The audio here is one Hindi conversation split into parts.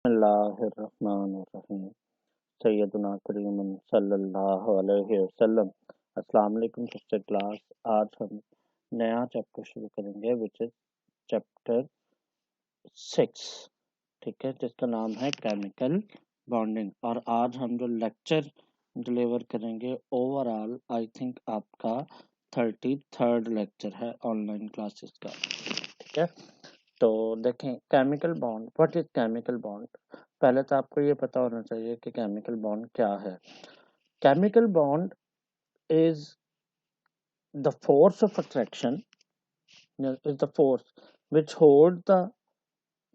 बिस्मिल्लाहिर्रहमानिर्रहीम। सैयदना करीम सल्लल्लाहु अलैहि वसल्लम। अस्सलाम वालेकुम सिस्टर क्लास। आज हम नया चैप्टर शुरू करेंगे विच इज चैप्टर 6, ठीक है, जिसका नाम है केमिकल बॉन्डिंग। और आज हम जो लेक्चर डिलीवर करेंगे ओवरऑल आई थिंक आपका 33rd लेक्चर है ऑनलाइन क्लासेस का, ठीक है। तो देखें chemical bond, what is chemical bond. पहले तो आपको ये पता होना चाहिए कि केमिकल बॉन्ड क्या है। Chemical bond is the force of attraction, is the force which hold the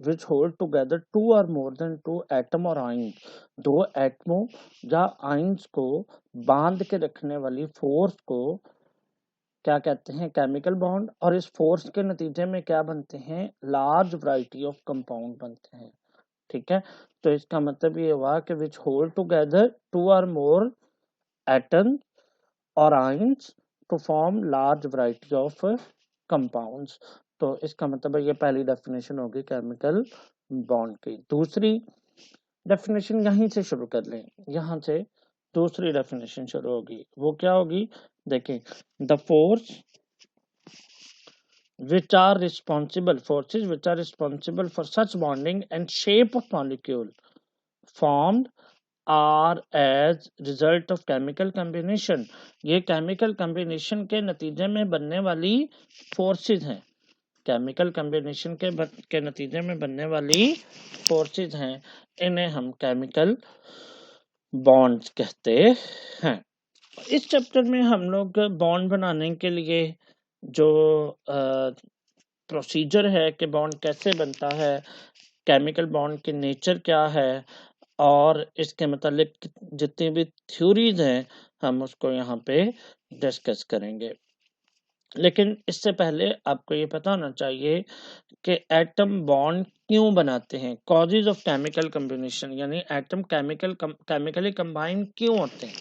which hold together two or more than two atom और आयन, दो एटमों या आयंस को बांध के रखने वाली फोर्स को क्या कहते हैं, केमिकल बॉन्ड। और इस फोर्स के नतीजे में क्या बनते हैं, लार्ज वैरायटी ऑफ कंपाउंड बनते हैं, ठीक है। तो इसका मतलब ये हुआ कि which hold together two or more atoms or ions to form large variety of compounds. तो इसका मतलब है ये पहली डेफिनेशन होगी केमिकल बॉन्ड की। दूसरी डेफिनेशन यहीं से शुरू कर लें, यहाँ से दूसरी डेफिनेशन शुरू होगी। वो क्या होगी, देखें, the force which are responsible forces which are responsible for such bonding and shape of molecule formed are as result of chemical combination। ये केमिकल कम्बिनेशन के नतीजे में बनने वाली फोर्सेस हैं, केमिकल कम्बिनेशन के नतीजे में बनने वाली फोर्सेस हैं, इन्हें हम केमिकल बॉन्ड्स कहते हैं। इस चैप्टर में हम लोग बॉन्ड बनाने के लिए जो प्रोसीजर है कि बॉन्ड कैसे बनता है, केमिकल बॉन्ड की नेचर क्या है, और इसके मतलब जितनी भी थ्योरीज हैं हम उसको यहाँ पे डिस्कस करेंगे। लेकिन इससे पहले आपको ये पता होना चाहिए कि एटम बॉन्ड क्यों बनाते हैं, कॉजेज ऑफ केमिकल कम्बिनेशन, यानी एटम केमिकली कंबाइन क्यों होते हैं।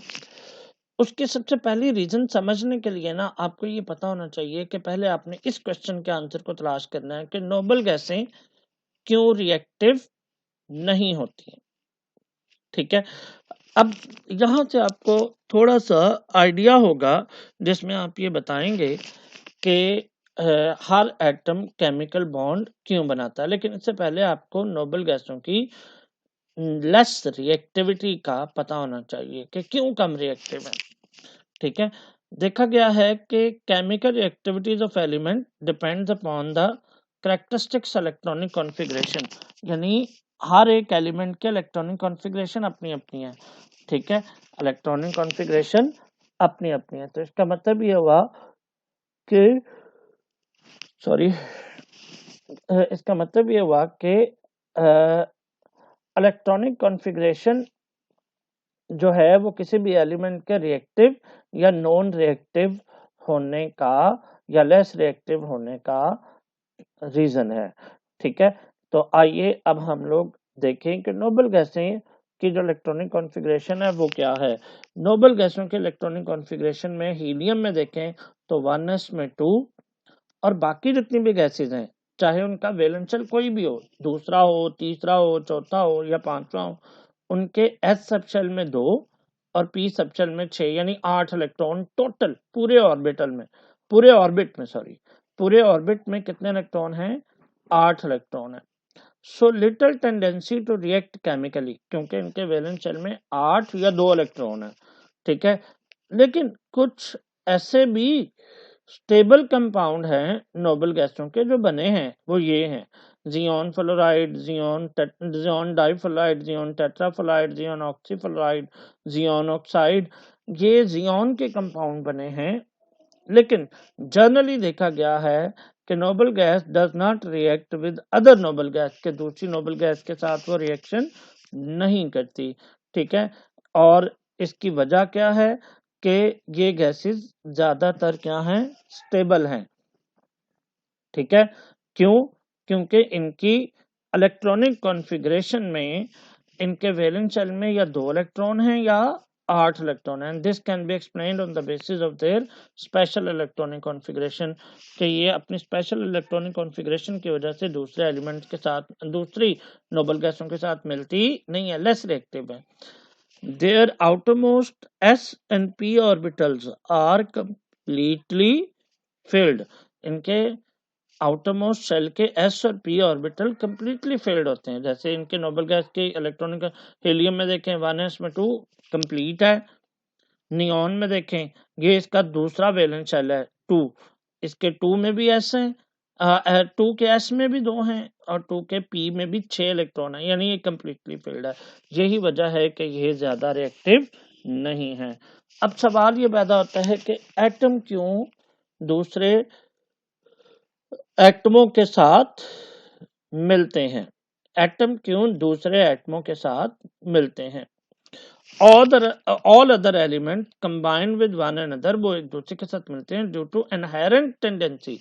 उसकी सबसे पहली रीजन समझने के लिए ना आपको ये पता होना चाहिए कि पहले आपने इस क्वेश्चन के आंसर को तलाश करना है कि नोबल गैसें क्यों रिएक्टिव नहीं होती हैं, ठीक है। अब यहाँ से आपको थोड़ा सा आइडिया होगा जिसमें आप ये बताएंगे कि हर एटम केमिकल बॉन्ड क्यों बनाता है। लेकिन इससे पहले आपको नोबल गैसों की लेस रिएक्टिविटी का पता होना चाहिए कि क्यों कम रिएक्टिव है, ठीक है। देखा गया है कि chemical reactivities of element depends upon the characteristics electronic configuration, यानी हर एक एलिमेंट के इलेक्ट्रॉनिक कॉन्फ़िगरेशन अपनी अपनी है, ठीक है। इलेक्ट्रॉनिक कॉन्फ़िगरेशन अपनी अपनी है। तो इसका मतलब ये हुआ कि इसका मतलब ये हुआ कि इलेक्ट्रॉनिक कॉन्फ़िगरेशन जो है वो किसी भी एलिमेंट के रिएक्टिव या नॉन रिएक्टिव होने का या लेस रिएक्टिव होने का रीजन है, ठीक है। तो आइए अब हम लोग देखें कि नोबल गैसें की जो इलेक्ट्रॉनिक कॉन्फ़िगरेशन है वो क्या है। नोबल गैसों के इलेक्ट्रॉनिक कॉन्फ़िगरेशन में हीलियम में देखें तो 1s में 2, और बाकी जितनी भी गैसेज हैं चाहे उनका वैलेंशियल कोई भी हो, दूसरा हो, तीसरा हो, चौथा हो या पांचवा हो, उनके s सबशेल में 2 और p सबशेल में 6, यानी 8 इलेक्ट्रॉन टोटल पूरे ऑर्बिट में कितने इलेक्ट्रॉन हैं, 8 इलेक्ट्रॉन है। So little tendency to react chemically, क्योंकि इनके वैलेंस शेल में 8 या 2 इलेक्ट्रॉन है, ठीक है। लेकिन कुछ ऐसे भी स्टेबल कंपाउंड हैं नोबल गैसों के जो बने हैं, वो ये हैं, xenon fluoride, xenon difluoride, xenon tetrafluoride, xenon oxyfluoride, xenon oxide, ये जियोन के कंपाउंड बने हैं। लेकिन जनरली देखा गया है कि noble gas does not react with other noble gas, के दूसरी नोबल गैस के साथ वो रिएक्शन नहीं करती, ठीक है। और इसकी वजह क्या है कि ये गैसेस ज्यादातर क्या हैं, स्टेबल हैं, ठीक है। क्यों, क्योंकि इनकी इलेक्ट्रॉनिक कॉन्फ़िगरेशन में इनके वैलेंस शेल में या 2 इलेक्ट्रॉन हैं या 8 इलेक्ट्रॉन है, and this can be explained on the basis of their special electronic configuration, कि ये अपनी स्पेशल इलेक्ट्रॉनिक कॉन्फ़िगरेशन की वजह से दूसरे एलिमेंट्स के साथ, दूसरी नोबल गैसों के साथ मिलती नहीं है, लेस रिएक्टिव है। Their outermost s and p orbitals are completely filled. इनके आउटरमोस्ट शेल के s और p ऑर्बिटल कंप्लीटली फिल्ड होते हैं। जैसे इनके नोबल गैस के इलेक्ट्रॉनिक हीलियम में देखें 1s में 2 कंप्लीट है, नियॉन में देखें ये इसका दूसरा वैलेंस शेल है 2, इसके 2 में भी s है, 2 के s में भी 2 हैं और 2 के p में भी 6 इलेक्ट्रॉन है, यानी ये कंप्लीटली फिल्ड है। यही वजह है कि ये ज्यादा रिएक्टिव नहीं है। अब सवाल ये पैदा होता है कि एटम क्यों दूसरे एटमों के साथ मिलते हैं, एटम क्यों दूसरे एटमों के साथ मिलते हैं। All other element combine with one another, वो एक दूसरे के साथ मिलते हैं ड्यू टू इनहेरेंट टेंडेंसी,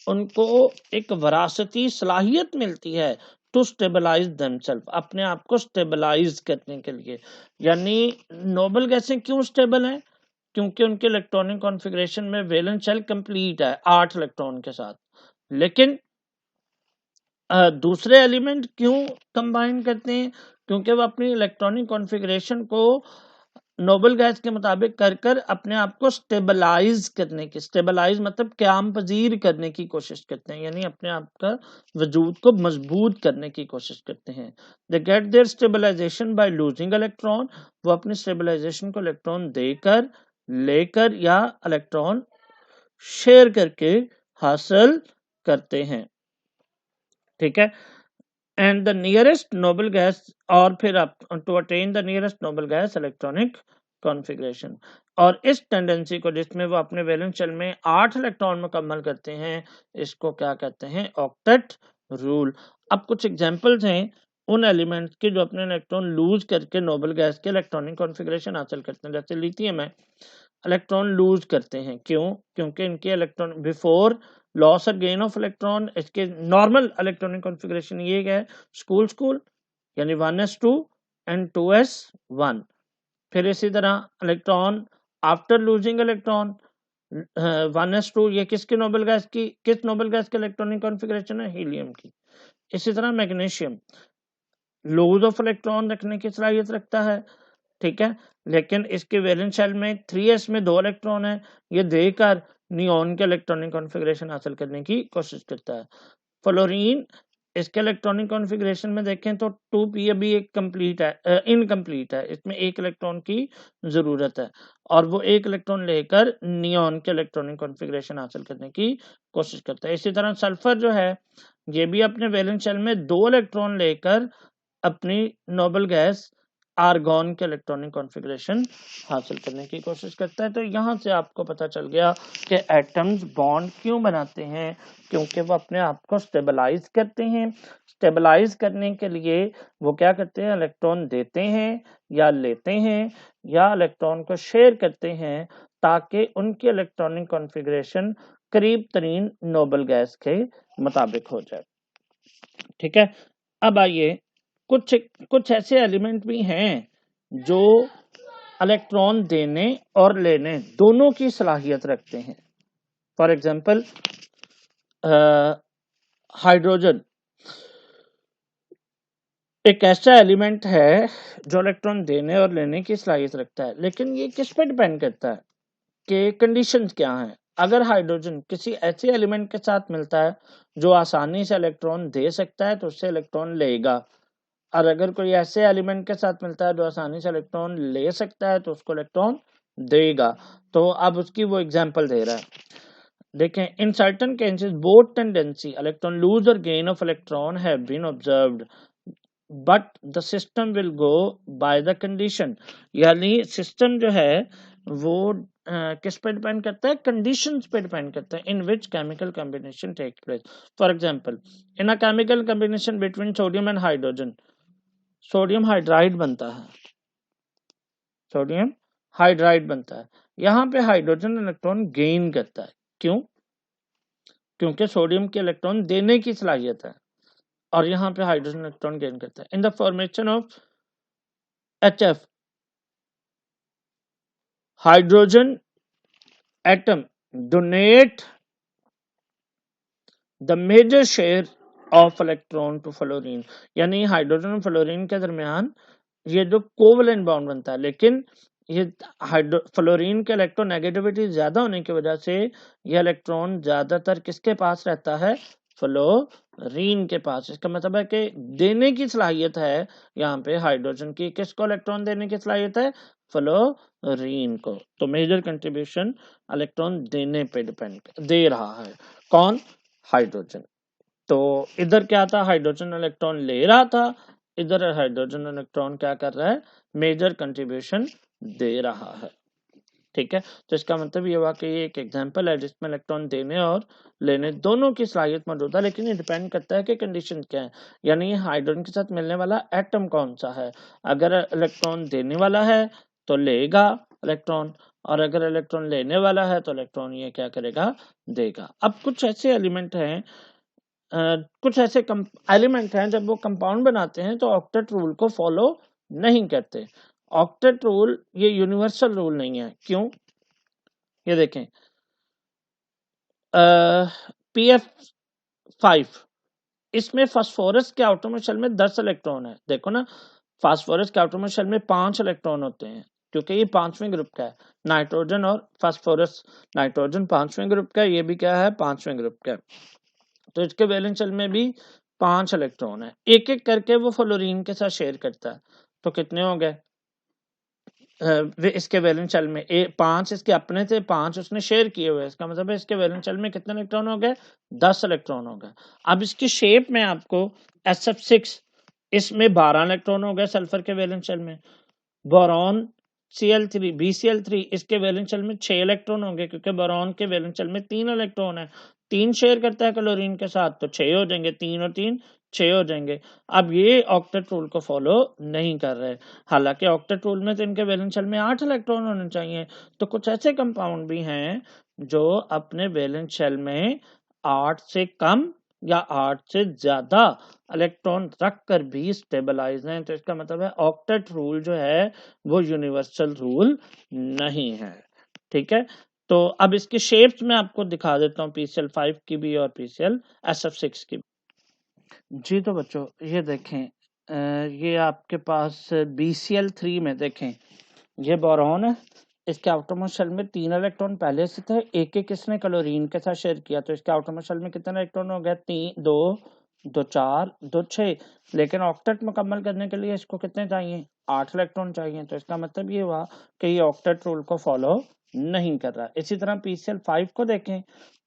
उनको एक वरासती सलाहियत मिलती है टू स्टेबलाइज देमसेल्फ, अपने आप को स्टेबलाइज करने के लिए। यानी नोबल गैसें क्यों स्टेबल हैं, क्योंकि उनके इलेक्ट्रॉनिक कॉन्फ़िगरेशन में वैलेंस शेल कंप्लीट है 8 इलेक्ट्रॉन के साथ। लेकिन दूसरे एलिमेंट क्यों कंबाइन करते हैं, क्योंकि वो अपनी इलेक्ट्रॉनिक कॉन्फ़िगरेशन को नोबल गैस के मुताबिक कर कर अपने आप को स्टेबलाइज करने की, स्टेबलाइज मतलब क़याम पजीर करने की कोशिश करते हैं, यानी अपने आप का वजूद को मजबूत करने की कोशिश करते हैं। They get their stabilization by losing electron, वो अपनी स्टेबलाइजेशन को इलेक्ट्रॉन देकर, लेकर या इलेक्ट्रॉन शेयर करके हासिल करते हैं। ठीक है, and the nearest noble gas, और फिर आप to attain the nearest noble gas electronic configuration, और इस टेंडेंसी को जिसमें वो अपने वैलेंस शेल में 8 इलेक्ट्रॉन मुकम्मल करते हैं, इसको क्या कहते हैं, ऑक्टेट रूल। अब कुछ एग्जांपल्स हैं उन एलिमेंट्स के जो अपने इलेक्ट्रॉन लूज करके नोबल गैस के इलेक्ट्रॉनिक कॉन्फ़िगरेशन हासिल करते हैं। जैसे लिथियम है, इलेक्ट्रॉन लूज करते हैं, क्यों, क्योंकि इनके इलेक्ट्रॉन बिफोर लॉस और गेन ऑफ इलेक्ट्रॉन, इसके नॉर्मल इलेक्ट्रॉनिक कॉन्फ़िगरेशन ये है स्कूल यानी 1s2 एंड 2s1। फिर इसी तरह electron after losing electron 1s2, ये किसके नोबल गैस की, किस नोबल गैस के इलेक्ट्रॉनिक कॉन्फ़िगरेशन है, हीलियम की। इसी तरह मैग्नीशियम लूज ऑफ इलेक्ट्रॉन रखने की सलाहियत रखता है, ठीक है, लेकिन इसके वैलेंस शेल में 3s में 2 इलेक्ट्रॉन है, ये देकर नियॉन के इलेक्ट्रॉनिक कॉन्फ़िगरेशन हासिल करने की कोशिश करता है। फ्लोरीन, इसके इलेक्ट्रॉनिक कॉन्फ़िगरेशन में देखें तो 2p अभी एक कंप्लीट है, इनकम्प्लीट है, इसमें 1 इलेक्ट्रॉन की जरूरत है और वो 1 इलेक्ट्रॉन लेकर नियॉन के इलेक्ट्रॉनिक कॉन्फ़िगरेशन हासिल करने की कोशिश करता है। इसी तरह सल्फर जो है, ये भी अपने वैलेंस शेल में 2 इलेक्ट्रॉन लेकर अपनी नोबल गैस आर्गॉन के इलेक्ट्रॉनिक कॉन्फ़िगरेशन हासिल करने की कोशिश करता है। तो यहाँ से आपको पता चल गया कि एटम्स बॉन्ड क्यों बनाते हैं, क्योंकि वो अपने आप को स्टेबलाइज करते हैं। स्टेबलाइज करने के लिए वो क्या करते हैं, इलेक्ट्रॉन देते हैं या लेते हैं या इलेक्ट्रॉन को शेयर करते हैं, ताकि उनकी इलेक्ट्रॉनिक कॉन्फ़िगरेशन करीब तरीन नोबल गैस के मुताबिक हो जाए। ठीक है, अब आइए कुछ कुछ ऐसे एलिमेंट भी हैं जो इलेक्ट्रॉन देने और लेने दोनों की सलाहियत रखते हैं। फॉर एग्जांपल हाइड्रोजन एक ऐसा एलिमेंट है जो इलेक्ट्रॉन देने और लेने की सलाहियत रखता है, लेकिन ये किस पे डिपेंड करता है कि कंडीशंस क्या हैं। अगर हाइड्रोजन किसी ऐसे एलिमेंट के साथ मिलता है जो आसानी से इलेक्ट्रॉन दे सकता है तो उससे इलेक्ट्रॉन लेगा, और अगर कोई ऐसे एलिमेंट के साथ मिलता है जो आसानी से इलेक्ट्रॉन ले सकता है तो उसको इलेक्ट्रॉन देगा। तो अब उसकी वो एग्जांपल दे रहा है, देखें, in certain cases both tendency electron lose और gain of electron have been observed, but the system will go by the condition, यानी सिस्टम जो है वो किस पे डिपेंड करता है, कंडीशंस पे डिपेंड करता है in which chemical combination take place. For example, in a chemical combination between sodium and hydrogen, sodium hydride बनता है, सोडियम हाइड्राइड बनता है। यहाँ पे हाइड्रोजन इलेक्ट्रॉन गेन करता है, क्यों, क्योंकि सोडियम के इलेक्ट्रॉन देने की सलाहियत है और यहाँ पे हाइड्रोजन इलेक्ट्रॉन गेन करता है। In the formation of HF, hydrogen atom donate the major share of electron to fluorine, यानी हाइड्रोजन और फ्लोरीन के दरमियान ये जो कोवलेंट बॉन्ड बनता है, लेकिन ये फ्लोरीन के इलेक्ट्रोनेगेटिविटी ज्यादा होने की वजह से ये इलेक्ट्रॉन ज्यादातर किसके पास रहता है, फ्लोरीन के पास। इसका मतलब है कि देने की सलाहियत है यहाँ पे हाइड्रोजन की, किसको इलेक्ट्रॉन देने की सलाहियत है, फ्लोरीन को। तो मेजर कंट्रीब्यूशन इलेक्ट्रॉन देने पे डिपेंड दे रहा है कौन, हाइड्रोजन। तो इधर क्या था, हाइड्रोजन इलेक्ट्रॉन ले रहा था, इधर हाइड्रोजन इलेक्ट्रॉन क्या कर रहा है, मेजर कंट्रीब्यूशन दे रहा है। ठीक है, तो इसका मतलब ये हुआ कि ये एक एग्जांपल है जिसमें इलेक्ट्रॉन देने और लेने दोनों की सलाहियत मौजूद है, लेकिन ये डिपेंड करता है कि कंडीशन क्या है, यानी हाइड्रोजन के साथ मिलने वाला एटम कौन सा है। अगर इलेक्ट्रॉन देने वाला है तो लेगा इलेक्ट्रॉन, और अगर इलेक्ट्रॉन लेने वाला है तो इलेक्ट्रॉन ये क्या करेगा, देगा। अब कुछ ऐसे एलिमेंट हैं, कुछ ऐसे एलिमेंट हैं जब वो कंपाउंड बनाते हैं तो ऑक्टेट रूल को फॉलो नहीं करते। ऑक्टेट रूल ये यूनिवर्सल रूल नहीं है, क्यों, ये देखें, PF5 इसमें फास्फोरस के आउटरमोस्ट शेल में 10 इलेक्ट्रॉन है। देखो ना, फास्फोरस के आउटरमोस्ट शेल में 5 इलेक्ट्रॉन होते हैं, क्योंकि ये 5वें ग्रुप का है। नाइट्रोजन और फास्फोरस, नाइट्रोजन 5वें ग्रुप का है, ये भी क्या है, 5वें ग्रुप का है। तो इसके वैलेंस शेल में भी 5 इलेक्ट्रॉन है, एक एक करके वो फ्लोरीन के साथ शेयर करता है। तो कितने हो गए, इसके वैलेंस शेल में 5 इसके अपने थे, 5 उसने शेयर किए हुए, इसका मतलब है इसके वैलेंस शेल में कितने इलेक्ट्रॉन हो गए, 10 इलेक्ट्रॉन हो गए। अब इसकी शेप में आपको SF6, इसमें 12 इलेक्ट्रॉन हो गए सल्फर के वैलेंस शेल में। बोरॉन Cl3 BCl3 इसके वैलेंस शेल में 6 इलेक्ट्रॉन होंगे, क्योंकि बोरॉन के वैलेंस शेल में 3 इलेक्ट्रॉन है, 3 शेयर करता है क्लोरीन के साथ, तो 6 हो जाएंगे, 3 और 3 6 हो जाएंगे। अब ये ऑक्टेट रूल को फॉलो नहीं कर रहे, हालांकि ऑक्टेट रूल में तो इनके वैलेंस शेल में 8 इलेक्ट्रॉन होने चाहिए। तो कुछ ऐसे कंपाउंड भी हैं जो अपने वैलेंस शेल में 8 से कम या 8 से ज्यादा इलेक्ट्रॉन रख कर भी स्टेबलाइज हैं। तो इसका मतलब है ऑक्टेट रूल जो है वो यूनिवर्सल रूल नहीं है। ठीक है, तो अब इसके शेप्स में आपको दिखा देता हूँ, PCl5 की भी और PCl SF6 की भी। जी तो बच्चों ये देखें, ये आपके पास BCl3 में देखें, ये बोरॉन है, इसके आउटरमोस्ट शेल में 3 इलेक्ट्रॉन पहले से थे, एक एक इसने क्लोरीन के साथ शेयर किया, तो इसके आउटरमोस्ट शेल में कितने इलेक्ट्रॉन हो गए, 3 2 2 4 2 6, लेकिन ऑक्टेट मुकम्मल करने के लिए इसको कितने चाहिए, 8 इलेक्ट्रॉन चाहिए। तो इसका मतलब ये हुआ कि ये ऑक्टेट रूल को फॉलो नहीं कर रहा। इसी तरह PCl5 को देखें,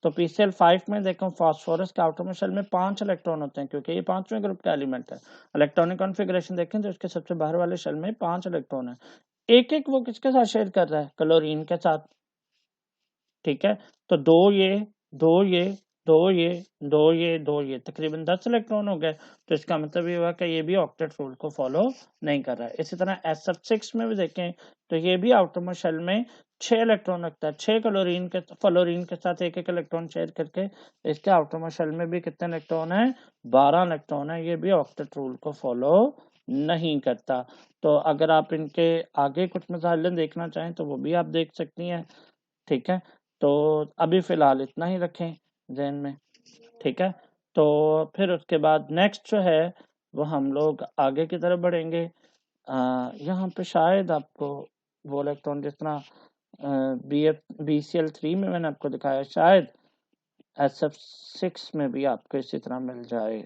तो PCl5 में देखो फास्फोरस के आउटरमोस्ट शेल में 5 इलेक्ट्रॉन होते हैं, क्योंकि ये 5वें ग्रुप का एलिमेंट है। इलेक्ट्रॉनिक कॉन्फ़िगरेशन देखें तो इसके सबसे बाहर वाले शेल में 5 इलेक्ट्रॉन है, एक एक वो किसके साथ शेयर कर रहा है, क्लोरीन के साथ। ठीक है, तो दो ये दो ये दो ये दो ये दो ये तकरीबन 10 इलेक्ट्रॉन हो गए। तो इसका मतलब ये हुआ कि ये भी ऑक्टेट रूल को फॉलो नहीं कर रहा है। इसी तरह SF6 में भी देखें तो ये भी आउटरमोस्ट शेल में 6 इलेक्ट्रॉन रखता है, 6 फ्लोरीन के साथ एक एक इलेक्ट्रॉन शेयर करके। इसके आउटरमोस्ट शेल में भी कितने इलेक्ट्रॉन है, 12 इलेक्ट्रॉन है। ये भी ऑक्टेट रूल को फॉलो नहीं करता। तो अगर आप इनके आगे कुछ मसाइल देखना चाहें तो वो भी आप देख सकती हैं। ठीक है, तो अभी फिलहाल इतना ही रखें ज़हन में। ठीक है, तो फिर उसके बाद नेक्स्ट जो है वो हम लोग आगे की तरफ बढ़ेंगे। यहाँ पे शायद आपको वो इलेक्ट्रॉन जिस तरह BCl3 में मैंने आपको दिखाया, शायद SF6 में भी आपको इसी तरह मिल जाए,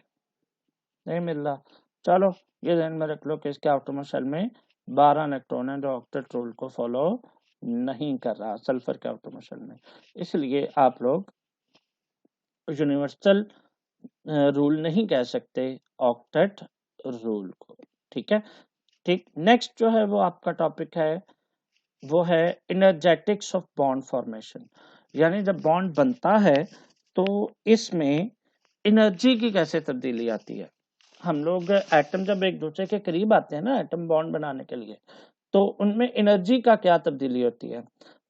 नहीं मिल रहा। चलो ये ध्यान में रख लो कि इसके आउटरमोस्ट शेल में 12 इलेक्ट्रॉन है, जो ऑक्टेट रूल को फॉलो नहीं कर रहा सल्फर के आउटरमोस्ट शेल में। इसलिए आप लोग यूनिवर्सल रूल नहीं कह सकते ऑक्टेट रूल को। ठीक है, ठीक, नेक्स्ट जो है वो आपका टॉपिक है, वो है एनर्जेटिक्स ऑफ बॉन्ड फॉर्मेशन। यानी जब बॉन्ड बनता है तो इसमें एनर्जी की कैसे तब्दीली आती है। हम लोग एटम जब एक दूसरे के करीब आते हैं ना एटम बॉन्ड बनाने के लिए, तो उनमें एनर्जी का क्या तब्दीली होती है।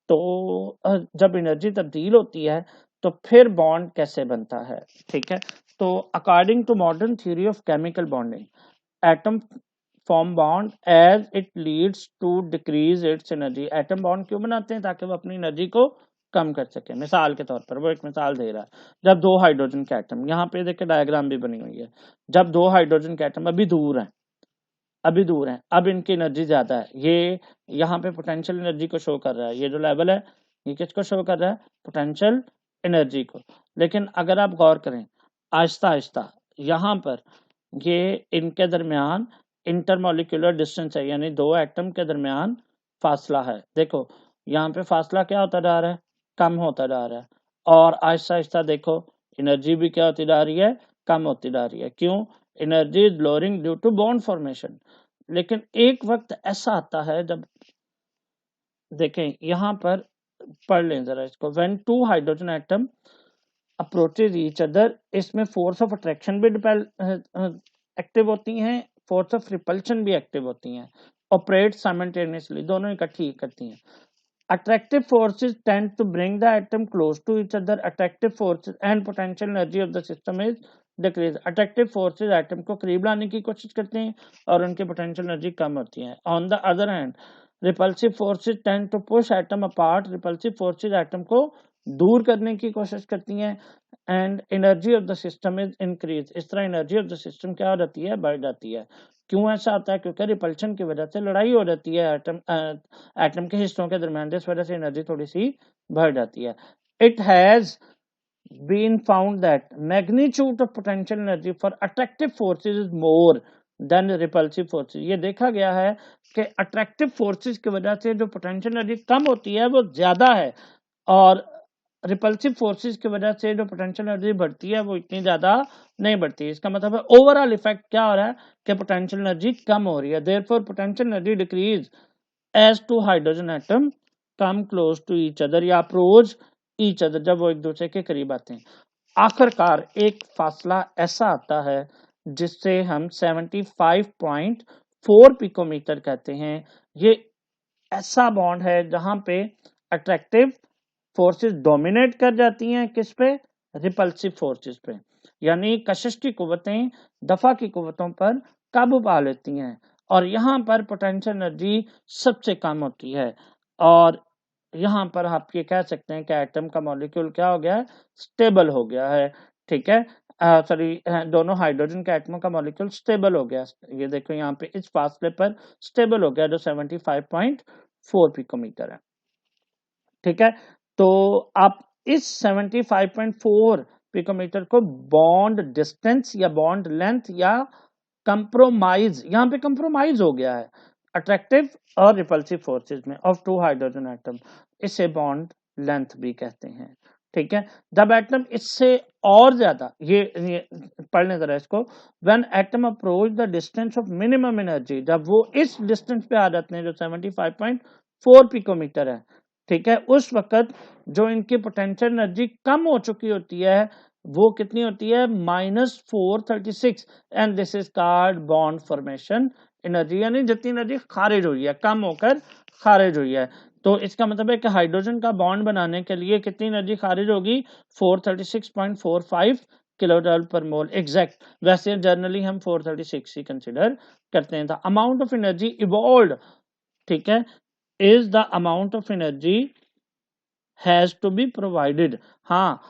तो जब एनर्जी तब्दील होती है तो फिर बॉन्ड कैसे बनता है। ठीक है, तो according to modern theory of chemical bonding, atom form bond as it leads to decrease its energy. Atom bond क्यों बनाते हैं? ताकि वो अपनी एनर्जी को कम कर सके। मिसाल के तौर पर वो एक मिसाल दे रहा है, जब दो हाइड्रोजन के एटम, यहाँ पे देखिए डायग्राम भी बनी हुई है, जब दो हाइड्रोजन के एटम अभी दूर हैं, अब इनकी एनर्जी ज्यादा है, ये यहाँ पे पोटेंशियल एनर्जी को शो कर रहा है, ये जो लेवल है ये किसको शो कर रहा है? पोटेंशियल एनर्जी को। लेकिन अगर आप गौर करें आहिस्ता आहिस्ता, यहाँ पर ये इनके दरमियान इंटरमोलिकुलर डिस्टेंस है, यानी दो एटम के दरमियान फासला है। देखो यहाँ पे फासला क्या होता जा रहा है? कम होता जा रहा है। और आहिस्ता आहिस्ता देखो एनर्जी भी क्या होती जा रही है? कम होती जा रही है। क्यों? Energy is lowering due to bond formation. लेकिन एक वक्त ऐसा आता है जब, देखें यहाँ पर पढ़ लें जरा इसको, when two hydrogen atom approaches each other, इसमें फोर्स ऑफ अट्रैक्शन भी एक्टिव होती हैं, फोर्स ऑफ रिपल्शन भी एक्टिव होती हैं, ऑपरेट साइमल्टेनियसली, दोनों इकट्ठी करती हैं। Attractive forces tend to bring the atom close to each other. Attractive forces and potential energy of the system is decreased. Attractive forces atom को करीब लाने की कोशिश करते हैं और उनकी potential energy कम होती है। On the other hand, repulsive forces tend to push atom apart. Repulsive forces atom को दूर करने की कोशिश करती हैं and energy of the system is increased. इस तरह energy of the system क्या हो जाती है? बढ़ जाती है। क्यों ऐसा होता है? क्योंकि रिपल्शन की वजह से लड़ाई हो जाती है एटम के हिस्सों के दरमियान, जिस वजह से एनर्जी थोड़ी सी बढ़ जाती है। It has been found that magnitude of potential energy for attractive forces is more than repulsive forces. ये देखा गया है कि अट्रैक्टिव फोर्सेस की वजह से जो पोटेंशियल एनर्जी कम होती है वो ज्यादा है, और रिपल्सिव फोर्सेस की वजह से जो पोटेंशियल एनर्जी बढ़ती है वो इतनी ज्यादा नहीं बढ़ती। इसका मतलब है ओवरऑल इफेक्ट क्या हो रहा है कि पोटेंशियल एनर्जी कम हो रही है। Therefore potential energy decrease as two hydrogen atom come close to each other या अप्रोच ईच अदर, जब वो एक दूसरे के करीब आते हैं। आखिरकार एक फासला ऐसा आता है जिससे हम 75.4 पिकोमीटर कहते हैं। ये ऐसा बॉन्ड है जहां पे अट्रैक्टिव फोर्सेस डोमिनेट कर जाती हैं, किस पे? रिपल्सिव फोर्सेस पे, यानी कशिश की कुव्वतें दफा की कुव्वतों पर काबू पा लेती हैं, और यहाँ पर पोटेंशियल एनर्जी सबसे कम होती है। और यहाँ पर आप ये कह सकते हैं कि एटम का मॉलिक्यूल क्या हो गया है? स्टेबल हो गया है। ठीक है, सॉरी, दोनों हाइड्रोजन के एटमों का मॉलिक्यूल स्टेबल हो गया। ये देखो यहाँ पे इस फासले पर स्टेबल हो गया जो 75.4 पिकोमीटर है। ठीक है, तो आप इस 75.4 पिकोमीटर को बॉन्ड डिस्टेंस या बॉन्ड लेंथ या कंप्रोमाइज, यहाँ पे कंप्रोमाइज हो गया है अट्रैक्टिव और रिपल्सिव फोर्सेस में ऑफ टू हाइड्रोजन एटम, इसे बॉन्ड लेंथ भी कहते हैं। ठीक है, जब एटम इससे और ज्यादा, ये पढ़ लें जरा इसको, when atom approach the distance of minimum energy, जब वो इस डिस्टेंस पे आ जाते हैं जो 75.4 पिकोमीटर है, ठीक है, उस वक्त जो इनकी पोटेंशियल एनर्जी कम हो चुकी होती है वो कितनी होती है? -436, and this is called bond formation energy, यानी जितनी एनर्जी खारिज हुई है कम होकर खारिज हुई है। तो इसका मतलब है कि हाइड्रोजन का बॉन्ड बनाने के लिए कितनी एनर्जी खारिज होगी? 436.45 किलो जूल पर मोल एग्जैक्ट। वैसे जनरली हम 436 ही कंसिडर करते हैं। The amount of energy evolve, ठीक है, is the amount of energy has to be provided। हाँ,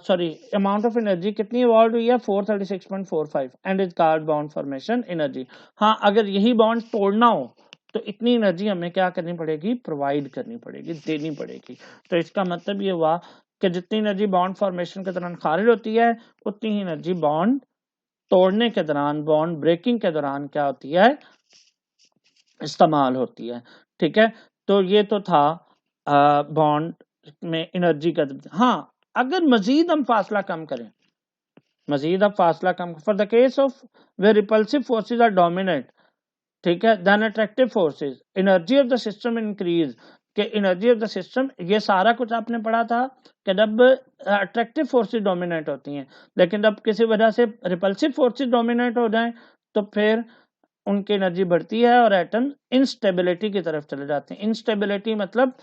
सॉरी, अमाउंट ऑफ एनर्जी कितनी इवॉल्व हुई है? 436.45 and is called bond formation energy. हाँ, अगर यही बॉन्ड तोड़ना हो तो इतनी एनर्जी हमें क्या करनी पड़ेगी? प्रोवाइड करनी पड़ेगी, देनी पड़ेगी। तो इसका मतलब ये हुआ कि जितनी एनर्जी बॉन्ड फॉर्मेशन के दौरान खारिज होती है उतनी ही एनर्जी बॉन्ड तोड़ने के दौरान, बॉन्ड ब्रेकिंग के दौरान क्या होती है? इस्तेमाल होती है। ठीक है, तो ये तो था बॉन्ड में एनर्जी का। हाँ, अगर मजीद हम फासला कम करें, मजीद अब फासला कम, for the case of where repulsive forces are dominate, ठीक है, then attractive forces, energy of the system increase, के एनर्जी ऑफ द सिस्टम, ये सारा कुछ आपने पढ़ा था कि जब अट्रैक्टिव फोर्सेज डोमिनेट होती हैं, लेकिन जब किसी वजह से रिपल्सिव फोर्सेज डोमिनेट हो जाएं तो फिर उनकी एनर्जी बढ़ती है और एटम इंस्टेबिलिटी की तरफ चले जाते हैं। इंस्टेबिलिटी मतलब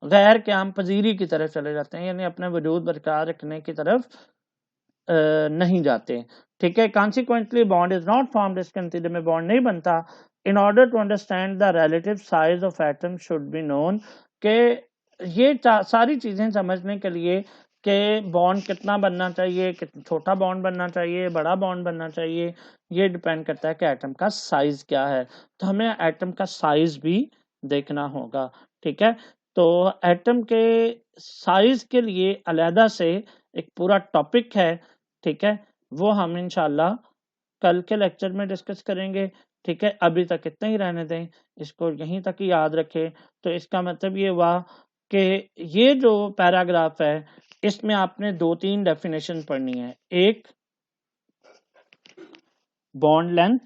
गैर क़याम पजीरी की तरफ चले जाते हैं, यानी अपने वजूद बरकरार रखने की तरफ नहीं जाते। ठीक है। Consequently bond is not formed, इसके नतीजे में बॉन्ड नहीं बनता। In order to understand the relative size of atom should be known, के ये सारी चीजें समझने के लिए कि बॉन्ड कितना बनना चाहिए, छोटा बॉन्ड बनना चाहिए, बड़ा बॉन्ड बनना चाहिए, ये डिपेंड करता है कि एटम का साइज क्या है। तो हमें एटम का साइज भी देखना होगा। ठीक है, तो एटम के साइज के लिए अलहदा से एक पूरा टॉपिक है। ठीक है, वो हम इंशाल्लाह कल के लेक्चर में डिस्कस करेंगे। ठीक है, अभी तक इतना ही रहने दें, इसको यहीं तक ही याद रखें। तो इसका मतलब ये हुआ कि ये जो पैराग्राफ है इसमें आपने 2-3 डेफिनेशन पढ़नी है। एक बॉन्ड लेंथ,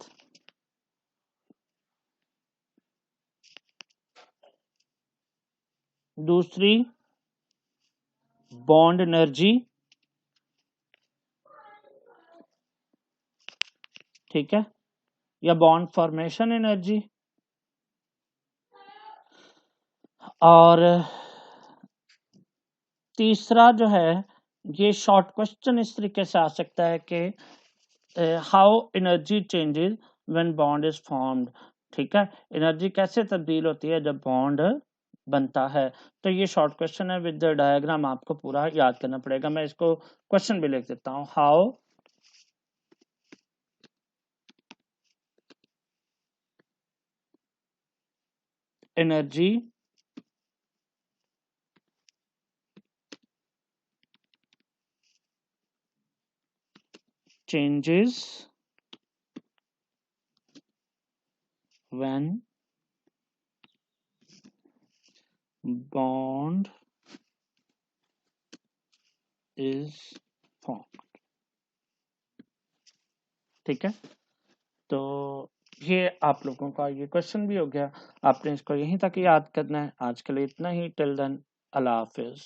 दूसरी बॉन्ड एनर्जी, ठीक है, या बॉन्ड फॉर्मेशन एनर्जी, और तीसरा जो है ये शॉर्ट क्वेश्चन इस तरीके से आ सकता है कि how energy changes when bond is formed. ठीक है, एनर्जी कैसे तब्दील होती है जब बॉन्ड बनता है। तो ये शॉर्ट क्वेश्चन है विद द डायग्राम, आपको पूरा याद करना पड़ेगा। मैं इसको क्वेश्चन भी लिख देता हूँ। How energy changes when bond is formed। ठीक है, तो ये आप लोगों का ये क्वेश्चन भी हो गया। आपने इसको यहीं तक याद करना है। आज के लिए इतना ही। टिल देन, अल्लाह हाफिज।